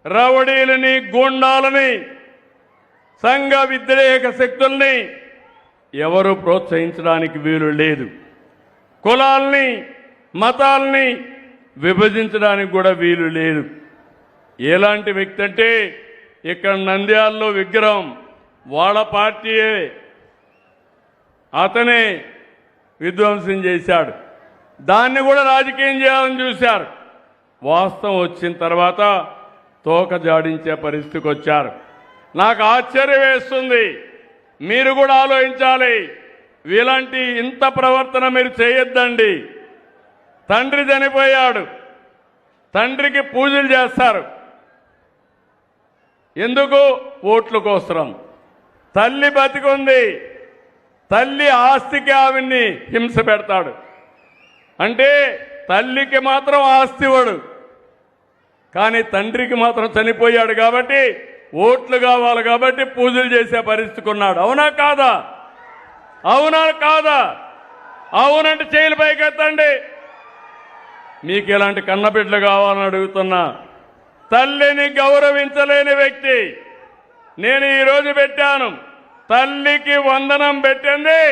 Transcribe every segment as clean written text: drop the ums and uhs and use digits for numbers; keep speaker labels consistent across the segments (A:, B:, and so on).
A: రౌడీలని, గూండాలని, సంఘ వ్యతిరేక శక్తుల్ని ఎవరు ప్రోత్సహించడానికి వీలు లేదు. కులాల్ని, మతాల్ని విభజించడానికి కూడా వీలు లేదు. ఎలాంటి వ్యక్తి అంటే ఇక్కడ నంద్యాలలో విగ్రహం వాళ్ళ పార్టీయే, అతనే విధ్వంసం చేశాడు. దాన్ని కూడా రాజకీయం చేయాలని చూశారు. వాస్తవం వచ్చిన తర్వాత తోక జాడించే పరిస్థితికి వచ్చారు. నాకు ఆశ్చర్యం వేస్తుంది. మీరు కూడా ఆలోచించాలి. ఇలాంటి ఇంత ప్రవర్తన మీరు చేయొద్దండి. తండ్రి చనిపోయాడు, తండ్రికి పూజలు చేస్తారు. ఎందుకు? ఓట్ల కోసం. తల్లి బతికుంది, తల్లి ఆస్తికి ఆవిడ్ని హింస పెడతాడు. అంటే తల్లికి మాత్రం ఆస్తి ఇవ్వడు, కానీ తండ్రికి మాత్రం చనిపోయాడు కాబట్టి ఓట్లు కావాలి కాబట్టి పూజలు చేసే పరిస్థితికి ఉన్నాడు. అవునా కాదా? అవునా కాదా? అవునంటే చేతులు పైకెత్తండి. మీకు ఇలాంటి కన్నబిడ్డలు కావాలని అడుగుతున్నా. తల్లిని గౌరవించలేని వ్యక్తి. నేను ఈరోజు పెట్టాను, తల్లికి వందనం పెట్టింది.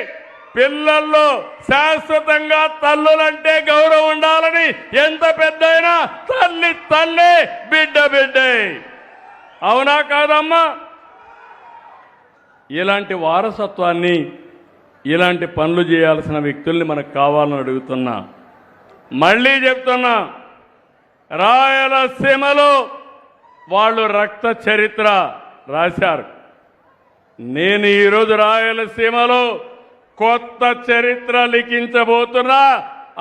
A: పిల్లల్లో శాశ్వతంగా తల్లులంటే గౌరవం ఉండాలని. ఎంత పెద్దయినా తల్లి తల్లే, బిడ్డ బిడ్డే. అవునా కాదమ్మా? ఇలాంటి వారసత్వాన్ని, ఇలాంటి పనులు చేయాల్సిన వ్యక్తుల్ని మనకు కావాలని అడుగుతున్నా. మళ్ళీ చెప్తున్నా, రాయలసీమలో వాళ్ళు రక్త చరిత్ర రాశారు. నేను ఈరోజు రాయలసీమలో కొత్త చరిత్ర లిఖించబోతున్నా.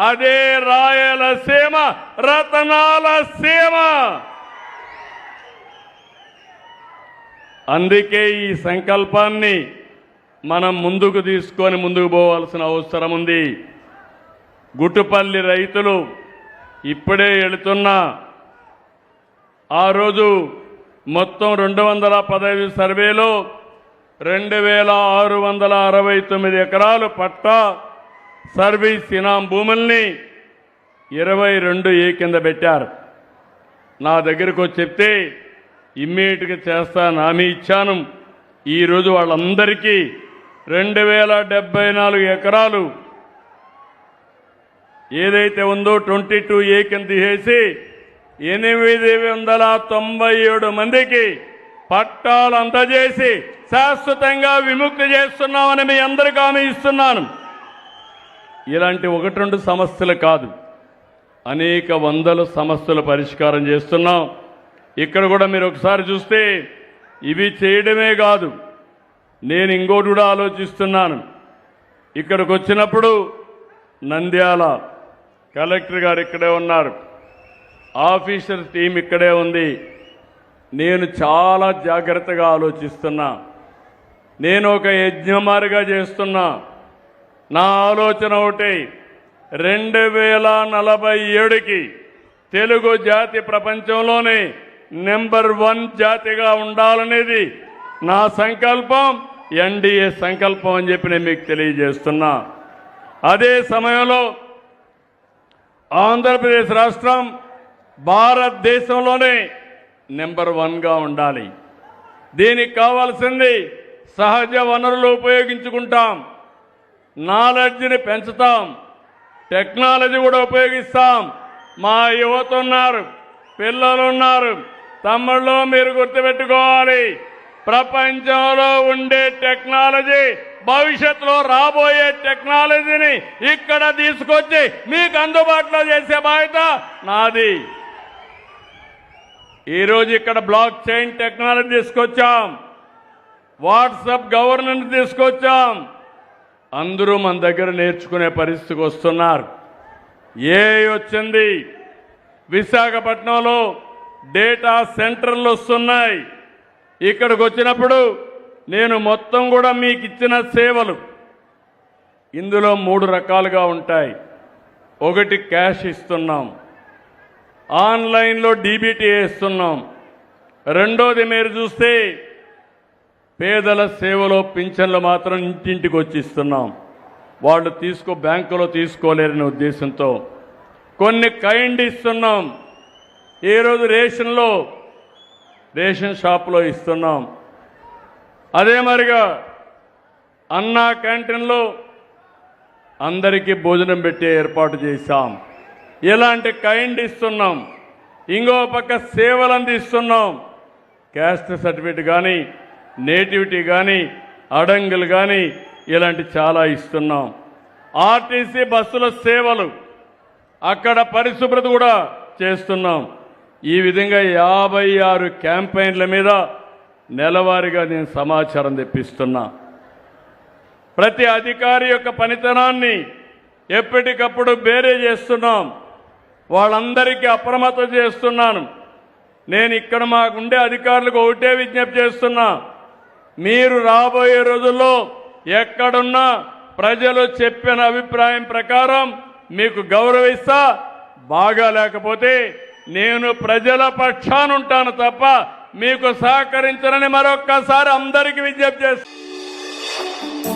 A: అదే రాయలసీమ రతనాల సీమ. అందుకే ఈ సంకల్పాన్ని మనం ముందుకు తీసుకొని ముందుకు పోవాల్సిన అవసరం ఉంది. గుట్టుపల్లి రైతులు ఇప్పుడే వెళుతున్నా. ఆ రోజు మొత్తం 215 సర్వేలో 2669 ఎకరాలు పట్టా సర్వీస్ ఇనాం భూముల్ని 22 ఏ కింద పెట్టారు. నా దగ్గరకు వచ్చి చెప్తే ఇమ్మీడియట్గా చేస్తాను హామీ ఇచ్చాను. ఈరోజు వాళ్ళందరికీ 2074 ఎకరాలు ఏదైతే ఉందో 22 ఏ కింద తీసేసి 897 మందికి పట్టాలు అందజేసి శాశ్వతంగా విముక్తి చేస్తున్నామని మీ అందరికీ హామీ ఇస్తున్నాను. ఇలాంటి 1-2 సమస్యలు కాదు, అనేక వందల సమస్యలు పరిష్కారం చేస్తున్నాం. ఇక్కడ కూడా మీరు ఒకసారి చూస్తే ఇవి చేయడమే కాదు, నేను ఇంకోటి కూడా ఆలోచిస్తున్నాను. ఇక్కడికి వచ్చినప్పుడు నంద్యాల కలెక్టర్ గారు ఇక్కడే ఉన్నారు, ఆఫీసర్ టీం ఇక్కడే ఉంది. నేను చాలా జాగ్రత్తగా ఆలోచిస్తున్నా. నేను ఒక యజ్ఞమారిగా చేస్తున్నా. నా ఆలోచన ఒకటి, 2047కి తెలుగు జాతి ప్రపంచంలోనే నెంబర్ 1 జాతిగా ఉండాలనేది నా సంకల్పం, ఎన్డీఏ సంకల్పం అని చెప్పి నేను మీకు తెలియజేస్తున్నా. అదే సమయంలో ఆంధ్రప్రదేశ్ రాష్ట్రం భారతదేశంలోనే నెంబర్ 1గా ఉండాలి. దీనికి కావాల్సింది సహజ వనరులు ఉపయోగించుకుంటాం, నాలెడ్జ్ని పెంచుతాం, టెక్నాలజీ కూడా ఉపయోగిస్తాం. మా యువత ఉన్నారు, పిల్లలు ఉన్నారు. తమ్ముళ్ళు మీరు గుర్తుపెట్టుకోవాలి, ప్రపంచంలో ఉండే టెక్నాలజీ, భవిష్యత్తులో రాబోయే టెక్నాలజీని ఇక్కడ తీసుకొచ్చి మీకు అందుబాటులో చేసే బాధ్యత నాది. ఈరోజు ఇక్కడ బ్లాక్ చైన్ టెక్నాలజీ తీసుకొచ్చాం, వాట్సాప్ గవర్నెన్స్ తీసుకొచ్చాం. అందరూ మన దగ్గర నేర్చుకునే పరిస్థితికి వస్తున్నారు. ఏఐ వచ్చింది, విశాఖపట్నంలో డేటా సెంటర్లు వస్తున్నాయి. ఇక్కడికి వచ్చినప్పుడు నేను మొత్తం కూడా మీకు ఇచ్చిన సేవలు ఇందులో 3 రకాలుగా ఉంటాయి. ఒకటి క్యాష్ ఇస్తున్నాం, ఆన్లైన్లో డీబీటీ ఇస్తున్నాం. రెండోది మీరు చూస్తే పేదల సేవలో పింఛన్లు మాత్రం ఇంటింటికి వచ్చి ఇస్తున్నాం. వాళ్ళు బ్యాంకులో తీసుకోలేరనే ఉద్దేశంతో కొన్ని కైండ్ ఇస్తున్నాం. ఈరోజు రేషన్లో రేషన్ షాప్లో ఇస్తున్నాం. అదే మరిగా అన్నా క్యాంటీన్లో అందరికీ భోజనం పెట్టే ఏర్పాటు చేశాం. ఇలాంటి కైండ్ ఇస్తున్నాం. ఇంకో పక్క సేవలు అందిస్తున్నాం. క్యాస్ట్ సర్టిఫికేట్ కానీ, నేటివిటీ కానీ, అడంగులు కానీ ఇలాంటి చాలా ఇస్తున్నాం. ఆర్టీసీ బస్సుల సేవలు, అక్కడ పరిశుభ్రత కూడా చేస్తున్నాం. ఈ విధంగా 56 క్యాంపెయిన్ల మీద నెలవారీగా నేను సమాచారం తెప్పిస్తున్నా. ప్రతి అధికారి యొక్క పనితనాన్ని ఎప్పటికప్పుడు బేరే చేస్తున్నాం. వాళ్ళందరికీ అప్రమత్తం చేస్తున్నాను. నేను ఇక్కడ మాకుండే అధికారులకు ఒకటే విజ్ఞప్తి చేస్తున్నా, మీరు రాబోయే రోజుల్లో ఎక్కడున్నా ప్రజలు చెప్పిన అభిప్రాయం ప్రకారం మీకు గౌరవిస్తా. బాగా లేకపోతే నేను ప్రజల పక్షాన ఉంటాను తప్ప మీకు సహకరించనని మరొక్కసారి అందరికీ విజ్ఞప్తి చేస్తాను.